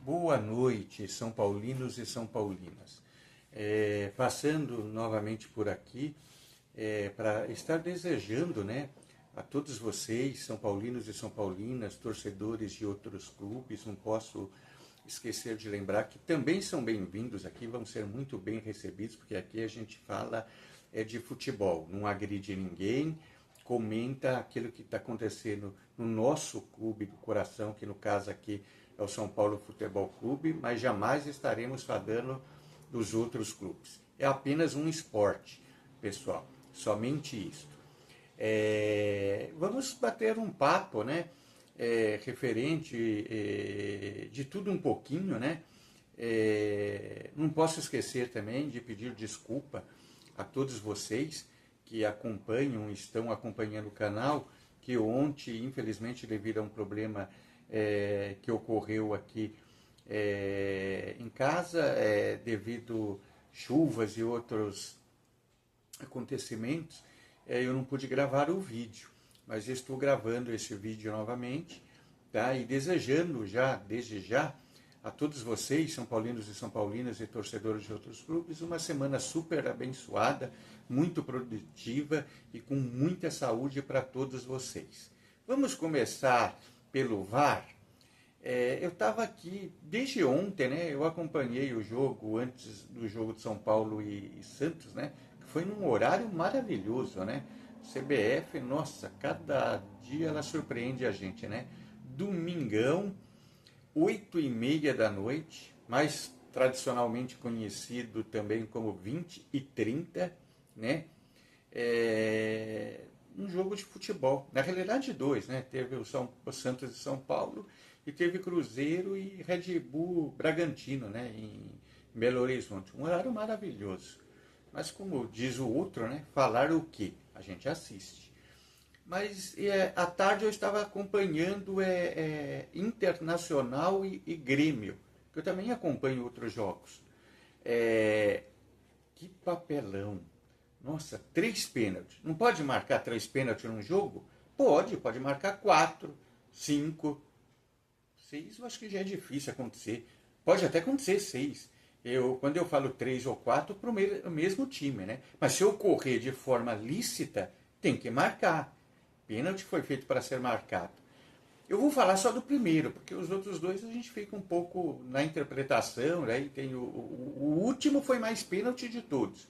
Boa noite, São Paulinos e São Paulinas. Passando novamente por aqui para estar desejando, né, a todos vocês, São Paulinos e São Paulinas, torcedores de outros clubes, não posso esquecer de lembrar que também são bem-vindos aqui, vão ser muito bem recebidos, porque aqui a gente fala de futebol, não agride ninguém, comenta aquilo que está acontecendo no nosso clube do coração, que no caso aqui é o São Paulo Futebol Clube, mas jamais estaremos falando dos outros clubes. É apenas um esporte, pessoal, somente isso. Vamos bater um papo, né? Referente de tudo um pouquinho, né? Não posso esquecer também de pedir desculpa a todos vocês que acompanham, estão acompanhando o canal, que ontem, infelizmente, devido a um problema que ocorreu aqui em casa, devido chuvas e outros acontecimentos, eu não pude gravar o vídeo, mas estou gravando esse vídeo novamente, tá? E desejando já, desde já, a todos vocês, São Paulinos e São Paulinas e torcedores de outros clubes, uma semana super abençoada, muito produtiva e com muita saúde para todos vocês. Vamos começar pelo VAR. Eu estava aqui desde ontem, né? Eu acompanhei o jogo antes do jogo de São Paulo e Santos, né? Que foi num horário maravilhoso, né? CBF, nossa, cada dia ela surpreende a gente, né? Domingão, 8h30 da noite, mais tradicionalmente conhecido também como 20h30, né? Um jogo de futebol. Na realidade, dois, né? Teve o Santos de São Paulo e teve Cruzeiro e Red Bull Bragantino, né? Em Belo Horizonte. Um horário maravilhoso. Mas como diz o outro, né? Falar o quê? A gente assiste. Mas à tarde eu estava acompanhando Internacional e Grêmio, que eu também acompanho outros jogos. Que papelão! Nossa, 3 pênaltis. Não pode marcar 3 pênaltis num jogo? Pode marcar 4, 5, 6. Eu acho que já é difícil acontecer. Pode até acontecer 6. Quando eu falo 3 ou 4, para o mesmo time, né? Mas se ocorrer de forma lícita, tem que marcar. Pênalti foi feito para ser marcado. Eu vou falar só do primeiro, porque os outros dois a gente fica um pouco na interpretação, né? E tem o último foi mais pênalti de todos,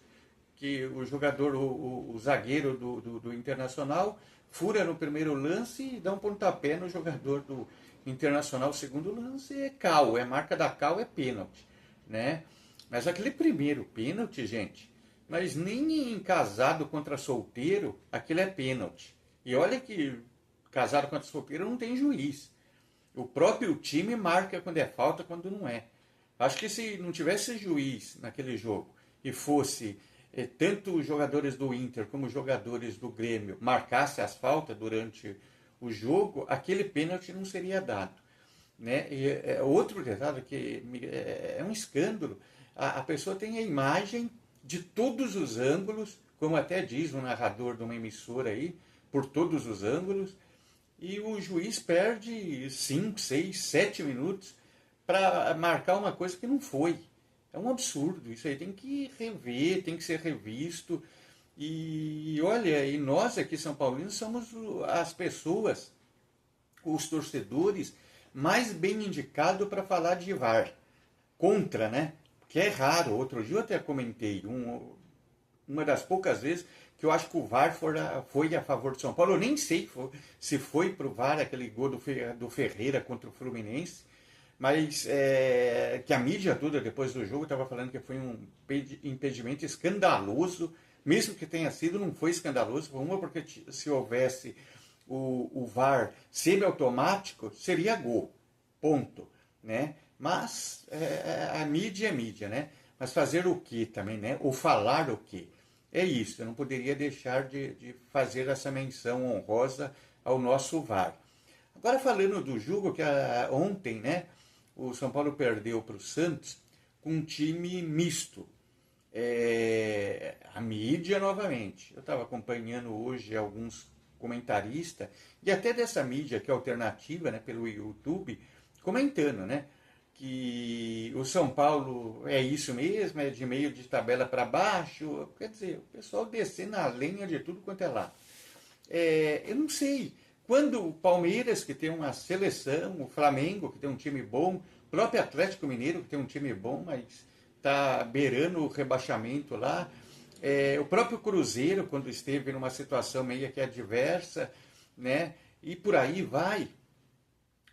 que o jogador, o zagueiro do Internacional, fura no primeiro lance e dá um pontapé no jogador do Internacional. O segundo lance é cal, marca da cal, é pênalti, né? Mas aquele primeiro pênalti, gente, mas nem em casado contra solteiro, aquilo é pênalti. E olha que casado contra solteiro não tem juiz. O próprio time marca quando é falta, quando não é. Acho que se não tivesse juiz naquele jogo e fosse tanto os jogadores do Inter como os jogadores do Grêmio marcassem as faltas durante o jogo, aquele pênalti não seria dado, né? E outro detalhe que é um escândalo, a pessoa tem a imagem de todos os ângulos, como até diz o narrador de uma emissora aí, por todos os ângulos, e o juiz perde 5, 6, 7 minutos para marcar uma coisa que não foi. É um absurdo, isso aí tem que rever, tem que ser revisto. E olha, e nós aqui São Paulinos somos as pessoas, os torcedores mais bem indicados para falar de VAR. Contra, né? Porque é raro. Outro dia eu até comentei, uma das poucas vezes que eu acho que o VAR foi a favor do São Paulo. Eu nem sei se foi para o VAR aquele gol do Ferreira contra o Fluminense, mas que a mídia toda depois do jogo estava falando que foi um impedimento escandaloso, mesmo que tenha sido, não foi escandaloso, porque se houvesse o VAR semiautomático, seria gol, ponto, né? Mas a mídia é mídia, né? Mas fazer o que também, né? Ou falar o que? É isso, eu não poderia deixar de fazer essa menção honrosa ao nosso VAR. Agora falando do jogo, que ontem, né? O São Paulo perdeu para o Santos com um time misto. A mídia novamente. Eu estava acompanhando hoje alguns comentaristas, e até dessa mídia que é alternativa, né, pelo YouTube, comentando, né? que o São Paulo é isso mesmo, é de meio de tabela para baixo. Quer dizer, o pessoal descer na lenha de tudo quanto é lá. Eu não sei. Quando o Palmeiras, que tem uma seleção, o Flamengo, que tem um time bom, o próprio Atlético Mineiro, que tem um time bom, mas está beirando o rebaixamento lá. O próprio Cruzeiro, quando esteve numa situação meio que adversa, né? E por aí vai,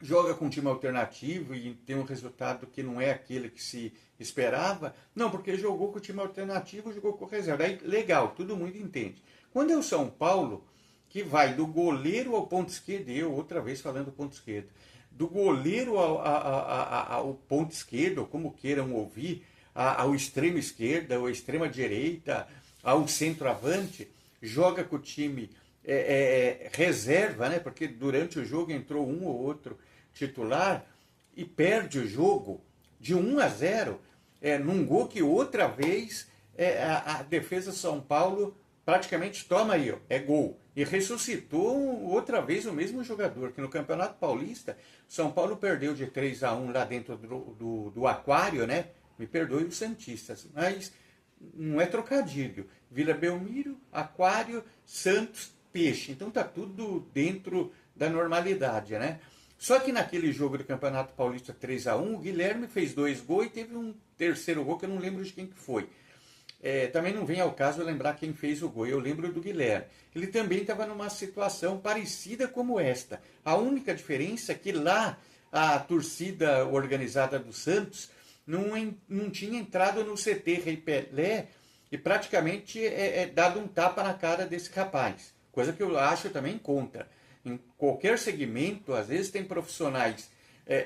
joga com um time alternativo e tem um resultado que não é aquele que se esperava. Não, porque jogou com o time alternativo, jogou com reserva. Aí, legal, todo mundo entende. Quando é o São Paulo, que vai do goleiro ao ponto esquerdo, eu outra vez falando do ponto esquerdo, do goleiro ao ponto esquerdo, como queiram ouvir, ao extremo esquerda, ao extrema direita, ao centroavante, joga com o time reserva, né? Porque durante o jogo entrou um ou outro titular e perde o jogo de 1-0, num gol que outra vez a defesa São Paulo praticamente toma aí, ó, é gol. E ressuscitou outra vez o mesmo jogador, que no Campeonato Paulista, São Paulo perdeu de 3-1 lá dentro do Aquário, né? Me perdoe os santistas, mas não é trocadilho. Vila Belmiro, Aquário, Santos, Peixe. Então tá tudo dentro da normalidade, né? Só que naquele jogo do Campeonato Paulista 3-1, o Guilherme fez 2 gols e teve um terceiro gol que eu não lembro de quem que foi. Também não vem ao caso lembrar quem fez o gol, eu lembro do Guilherme. Ele também estava numa situação parecida como esta. A única diferença é que lá a torcida organizada do Santos não tinha entrado no CT Rei Pelé e praticamente dado um tapa na cara desse rapaz. Coisa que eu acho também contra. Em qualquer segmento, às vezes tem profissionais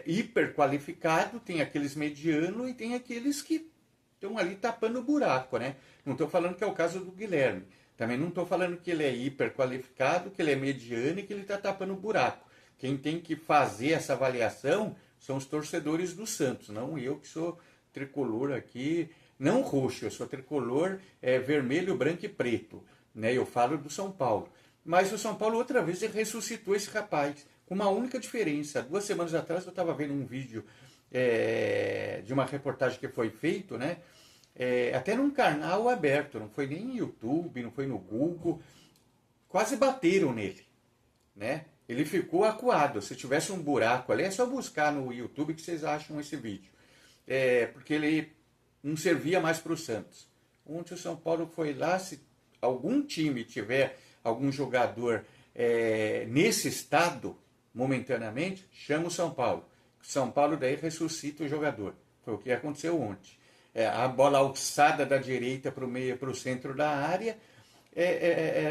hiper qualificados, tem aqueles medianos e tem aqueles que estão ali tapando o buraco, né? Não estou falando que é o caso do Guilherme. Também não estou falando que ele é hiper qualificado, que ele é mediano e que ele está tapando o buraco. Quem tem que fazer essa avaliação são os torcedores do Santos, não eu que sou tricolor aqui, não roxo, eu sou tricolor vermelho, branco e preto, né? Eu falo do São Paulo. Mas o São Paulo outra vez ressuscitou esse rapaz, com uma única diferença. 2 semanas atrás eu estava vendo um vídeo de uma reportagem que foi feito, né? Até num canal aberto, não foi nem no YouTube, não foi no Google, quase bateram nele, né? Ele ficou acuado. Se tivesse um buraco ali, é só buscar no YouTube que vocês acham esse vídeo. Porque ele não servia mais para o Santos. Ontem o São Paulo foi lá, se algum time tiver algum jogador nesse estado, momentaneamente, chama o São Paulo. São Paulo daí ressuscita o jogador. Foi o que aconteceu ontem. A bola alçada da direita para o meio, para o centro da área.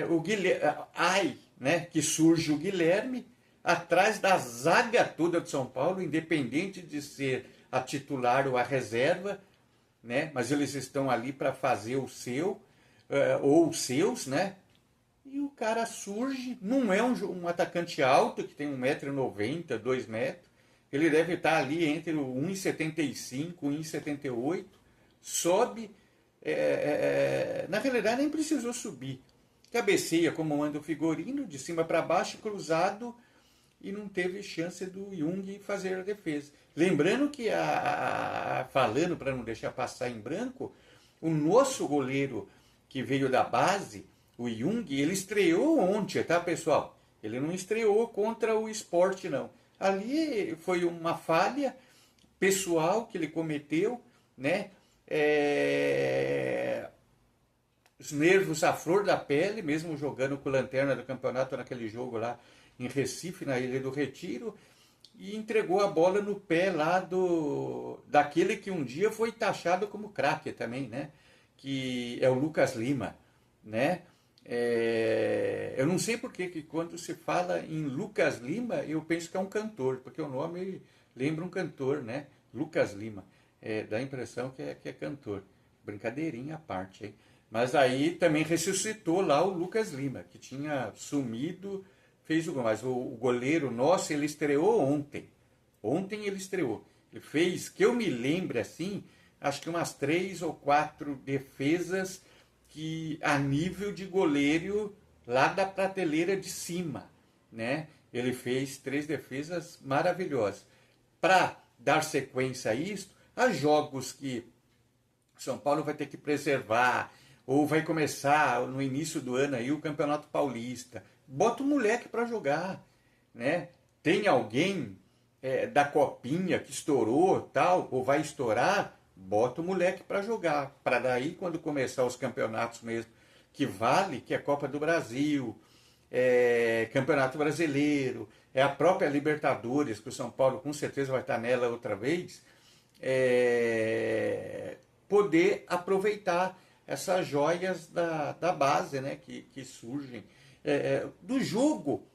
O Guilherme, né, que surge o Guilherme atrás da zaga toda de São Paulo, independente de ser a titular ou a reserva, né? Mas eles estão ali para fazer o seu ou os seus, né? E o cara surge, não é um atacante alto que tem 1,90 m, 2 metros. Ele deve estar ali entre o 1,75 e 1,78, sobe, na realidade nem precisou subir. Cabeceia como manda o figurino, de cima para baixo, cruzado, e não teve chance do Jung fazer a defesa. Lembrando que, falando para não deixar passar em branco, o nosso goleiro que veio da base, o Jung, ele estreou ontem, tá, pessoal? Ele não estreou contra o Sport, não. Ali foi uma falha pessoal que ele cometeu, né? Os nervos à flor da pele, mesmo jogando com lanterna do campeonato naquele jogo lá em Recife, na Ilha do Retiro, e entregou a bola no pé lá daquele que um dia foi taxado como craque também, né? Que é o Lucas Lima, né? Eu não sei porque que quando se fala em Lucas Lima, eu penso que é um cantor, porque o nome lembra um cantor, né? Lucas Lima. Dá a impressão que é cantor. Brincadeirinha à parte, hein? Mas aí também ressuscitou lá o Lucas Lima, que tinha sumido, fez o gol. Mas o goleiro nosso, ele estreou ontem. Ontem ele estreou. Ele fez, que eu me lembre assim, acho que umas 3 ou 4 defesas que a nível de goleiro lá da prateleira de cima, né? Ele fez 3 defesas maravilhosas. Para dar sequência a isso, há jogos que São Paulo vai ter que preservar, ou vai começar no início do ano aí o Campeonato Paulista. Bota o moleque para jogar, né? Tem alguém da copinha que estourou, tal, ou vai estourar, bota o moleque para jogar. Para daí, quando começar os campeonatos mesmo, que vale, que é Copa do Brasil, Campeonato Brasileiro, é a própria Libertadores, que o São Paulo com certeza vai estar nela outra vez, poder aproveitar essas joias da base, né, que surgem. Do jogo,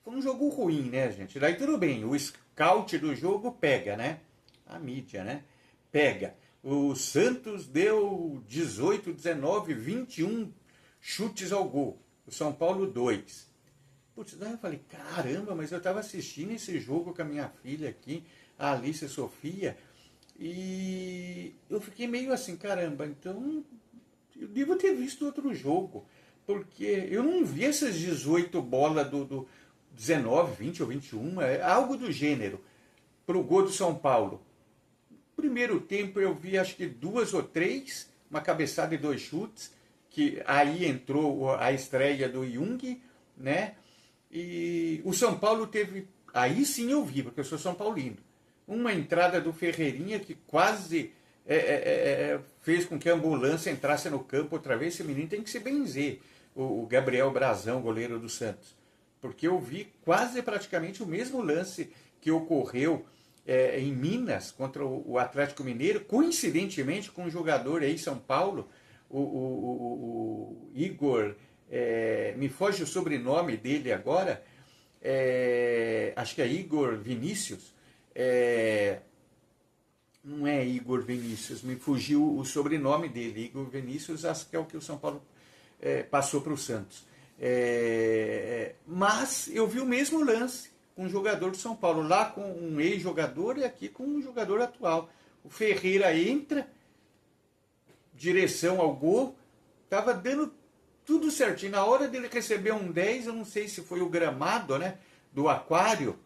foi um jogo ruim, né, gente? Daí tudo bem, o scout do jogo pega, né? A mídia, né? Pega. O Santos deu 18, 19, 21 chutes ao gol. O São Paulo 2. Putz, daí eu falei, caramba, mas eu estava assistindo esse jogo com a minha filha aqui, a Alice Sofia, e eu fiquei meio assim, caramba, então eu devo ter visto outro jogo, porque eu não vi essas 18 bolas do 19, 20 ou 21, algo do gênero, para o gol do São Paulo. Primeiro tempo eu vi acho que 2 ou 3, uma cabeçada e 2 chutes, que aí entrou a estreia do Jung, né? E o São Paulo teve, aí sim eu vi, porque eu sou São Paulino, uma entrada do Ferreirinha que quase fez com que a ambulância entrasse no campo outra vez. Esse menino tem que se benzer, o Gabriel Brazão, goleiro do Santos, porque eu vi quase praticamente o mesmo lance que ocorreu em Minas contra o Atlético Mineiro, coincidentemente com um jogador aí São Paulo, o Igor, me foge o sobrenome dele agora, acho que é Igor Vinícius, não é Igor Vinícius, me fugiu o sobrenome dele, Igor Vinícius, acho que é o que o São Paulo passou para o Santos. Mas eu vi o mesmo lance com um jogador do São Paulo, lá com um ex-jogador e aqui com um jogador atual. O Ferreira entra, direção ao gol, estava dando tudo certinho. Na hora dele receber um 10, eu não sei se foi o gramado, né, do aquário,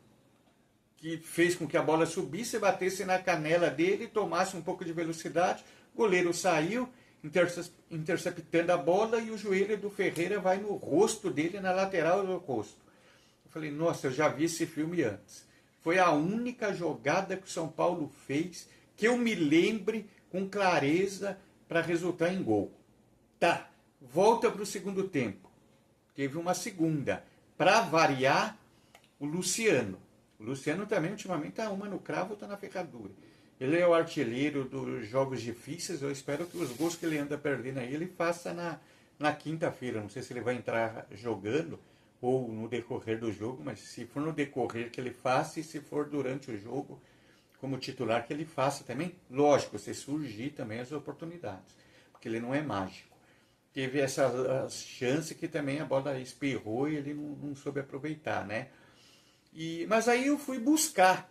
que fez com que a bola subisse, batesse na canela dele, tomasse um pouco de velocidade, o goleiro saiu, interceptando a bola, e o joelho do Ferreira vai no rosto dele, na lateral do rosto. Eu falei, nossa, eu já vi esse filme antes. Foi a única jogada que o São Paulo fez que eu me lembre com clareza para resultar em gol. Tá, volta para o segundo tempo. Teve uma segunda. Para variar, o Luciano. O Luciano também, ultimamente, está uma no cravo, está na ferradura. Ele é o artilheiro dos jogos difíceis. Eu espero que os gols que ele anda perdendo aí, ele faça na quinta-feira. Não sei se ele vai entrar jogando ou no decorrer do jogo, mas se for no decorrer que ele faça, e se for durante o jogo como titular que ele faça também. Lógico, se surgir também as oportunidades, porque ele não é mágico. Teve essa chance que também a bola espirrou e ele não soube aproveitar, né? Mas aí eu fui buscar,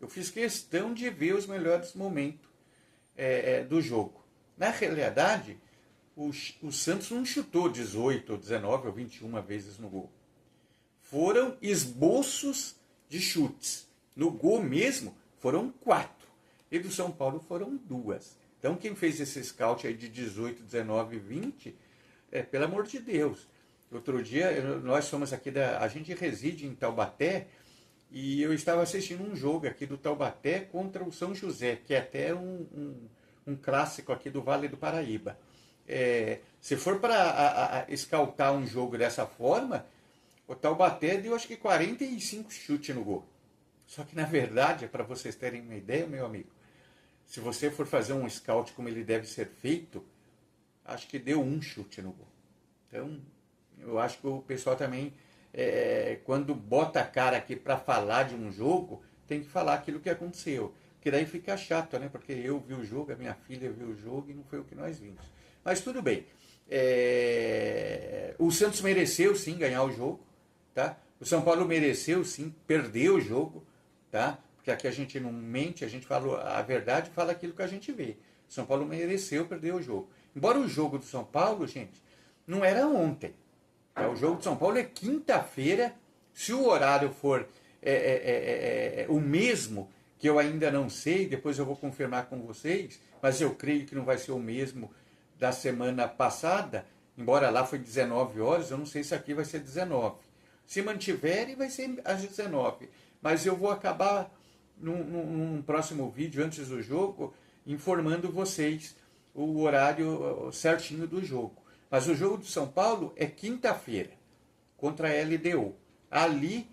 eu fiz questão de ver os melhores momentos do jogo. Na realidade, o Santos não chutou 18, ou 19 ou 21 vezes no gol. Foram esboços de chutes. No gol mesmo, foram 4. E do São Paulo foram 2. Então, quem fez esse scout aí de 18, 19 e 20, pelo amor de Deus. Outro dia, nós somos aqui a gente reside em Taubaté, e eu estava assistindo um jogo aqui do Taubaté contra o São José, que é até um clássico aqui do Vale do Paraíba. Se for para escautar um jogo dessa forma, o Taubaté deu acho que 45 chutes no gol. Só que na verdade, para vocês terem uma ideia, meu amigo, se você for fazer um scout como ele deve ser feito, acho que deu 1 chute no gol. Então, eu acho que o pessoal também, quando bota a cara aqui para falar de um jogo, tem que falar aquilo que aconteceu. Porque daí fica chato, né? Porque eu vi o jogo, a minha filha viu o jogo e não foi o que nós vimos. Mas tudo bem. O Santos mereceu sim ganhar o jogo, tá? O São Paulo mereceu sim perder o jogo, tá? Porque aqui a gente não mente, a gente fala a verdade, fala aquilo que a gente vê. O São Paulo mereceu perder o jogo. Embora o jogo do São Paulo, gente, não era ontem. Tá? O jogo do São Paulo é quinta-feira. Se o horário for o mesmo que eu ainda não sei, depois eu vou confirmar com vocês, mas eu creio que não vai ser o mesmo da semana passada, embora lá foi 19 horas, eu não sei se aqui vai ser 19. Se mantiverem, vai ser às 19. Mas eu vou acabar, num próximo vídeo, antes do jogo, informando vocês o horário certinho do jogo. Mas o jogo do São Paulo é quinta-feira, contra a LDU. Ali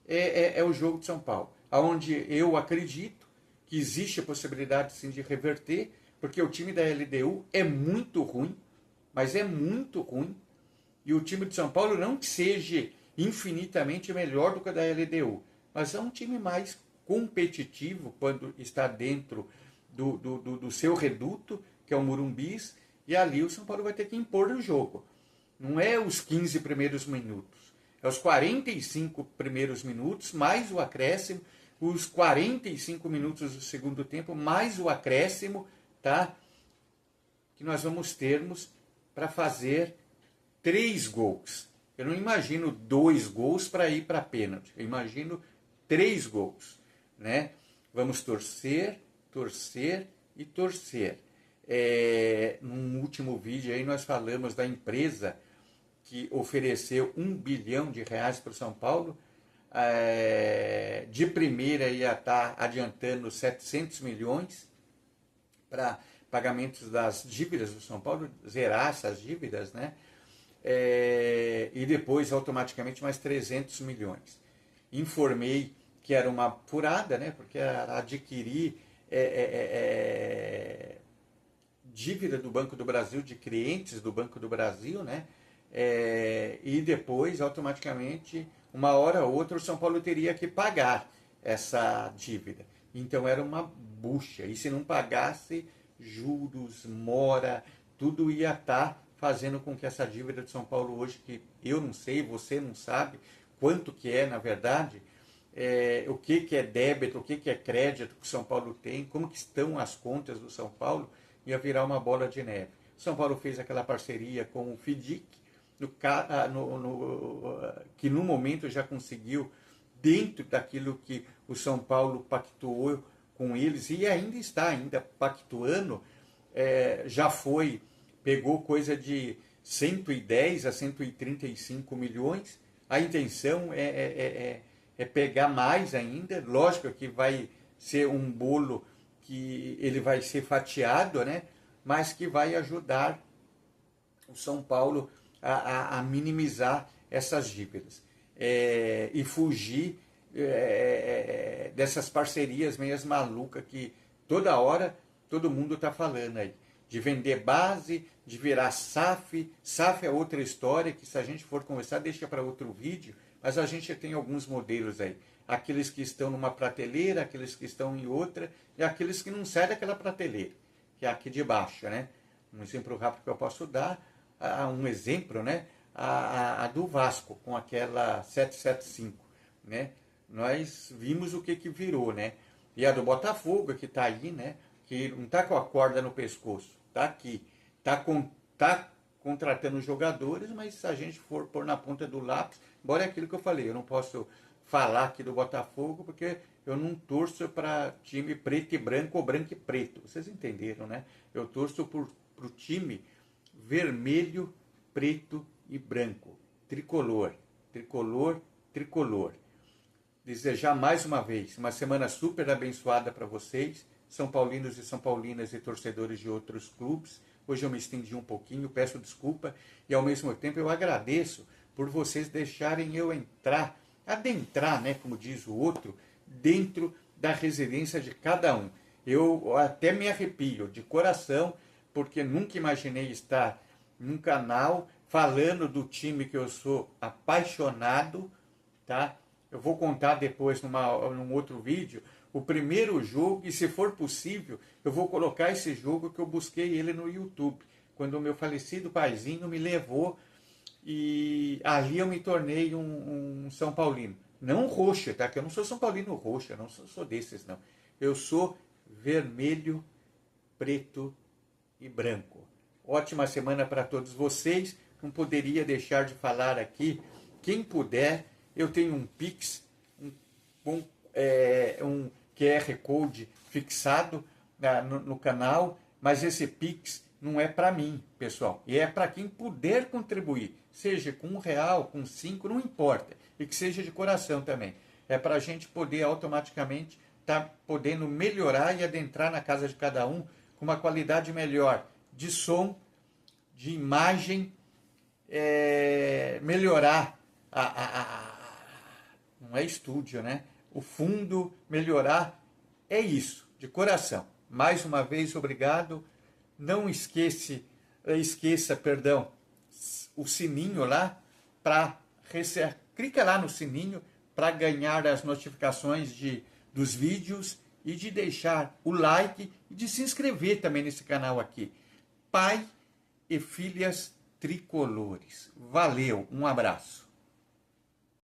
é o jogo de São Paulo, onde eu acredito que existe a possibilidade sim de reverter, porque o time da LDU é muito ruim, mas é muito ruim, e o time de São Paulo não que seja infinitamente melhor do que o da LDU, mas é um time mais competitivo quando está dentro do seu reduto, que é o Morumbis, e ali o São Paulo vai ter que impor o jogo. Não é os 15 primeiros minutos, é os 45 primeiros minutos, mais o acréscimo, os 45 minutos do segundo tempo, mais o acréscimo, tá? Que nós vamos termos para fazer 3 gols. Eu não imagino 2 gols para ir para pênalti, eu imagino 3 gols, né? Vamos torcer, torcer e torcer. Num último vídeo aí nós falamos da empresa que ofereceu R$1 bilhão para o São Paulo. De primeira ia estar adiantando 700 milhões para pagamentos das dívidas do São Paulo, zerar essas dívidas, né? E depois automaticamente mais 300 milhões. Informei que era uma furada, né? Porque era adquirir dívida do Banco do Brasil, de clientes do Banco do Brasil, né? E depois, automaticamente, uma hora ou outra, o São Paulo teria que pagar essa dívida. Então era uma bucha. E se não pagasse, juros, mora, tudo ia estar fazendo com que essa dívida de São Paulo hoje, que eu não sei, você não sabe quanto que é, na verdade, o que é débito, o que é crédito que o São Paulo tem, como que estão as contas do São Paulo, ia virar uma bola de neve. São Paulo fez aquela parceria com o FIDIC, que no momento já conseguiu, dentro daquilo que o São Paulo pactuou com eles, e ainda está pactuando, já pegou coisa de 110 a 135 milhões, a intenção é pegar mais ainda, lógico que vai ser um bolo que ele vai ser fatiado, né? Mas que vai ajudar o São Paulo a minimizar essas dívidas e fugir dessas parcerias meias malucas que toda hora todo mundo está falando aí, de vender base, de virar SAF. SAF é outra história que, se a gente for conversar, deixa para outro vídeo, mas a gente tem alguns modelos aí. Aqueles que estão numa prateleira, aqueles que estão em outra, e aqueles que não saem daquela prateleira, que é aqui de baixo, né? Um exemplo rápido que eu posso dar, um exemplo, né? A do Vasco, com aquela 775, né? Nós vimos o que virou, né? E a do Botafogo, que está aí, né? Que não está com a corda no pescoço, está aqui. Está contratando jogadores, mas se a gente for pôr na ponta do lápis, embora é aquilo que eu falei, eu não posso falar aqui do Botafogo, porque eu não torço para time preto e branco ou branco e preto. Vocês entenderam, né? Eu torço para o time vermelho, preto e branco. Tricolor, tricolor, tricolor. Desejar mais uma vez uma semana super abençoada para vocês, São Paulinos e São Paulinas e torcedores de outros clubes. Hoje eu me estendi um pouquinho, peço desculpa e ao mesmo tempo eu agradeço por vocês deixarem eu adentrar, né, como diz o outro, dentro da residência de cada um. Eu até me arrepio de coração, porque nunca imaginei estar num canal falando do time que eu sou apaixonado, tá? Eu vou contar depois num outro vídeo o primeiro jogo, e se for possível, eu vou colocar esse jogo que eu busquei ele no YouTube, quando o meu falecido paizinho me levou, e ali eu me tornei um São Paulino. Não roxo, tá? Que eu não sou São Paulino roxo, eu não sou desses, não. Eu sou vermelho, preto e branco. Ótima semana para todos vocês. Não poderia deixar de falar aqui. Quem puder, eu tenho um Pix, QR Code fixado no canal, mas esse Pix não é para mim, pessoal, e é para quem puder contribuir, seja com R$1, com 5, não importa, e que seja de coração também. É para a gente poder automaticamente estar podendo melhorar e adentrar na casa de cada um com uma qualidade melhor de som, de imagem, melhorar não é estúdio, né? O fundo, melhorar, é isso, de coração. Mais uma vez, obrigado. Não esqueça, o sininho lá para clica lá no sininho para ganhar as notificações dos vídeos e de deixar o like e de se inscrever também nesse canal aqui. Pai e Filhas Tricolores. Valeu, um abraço.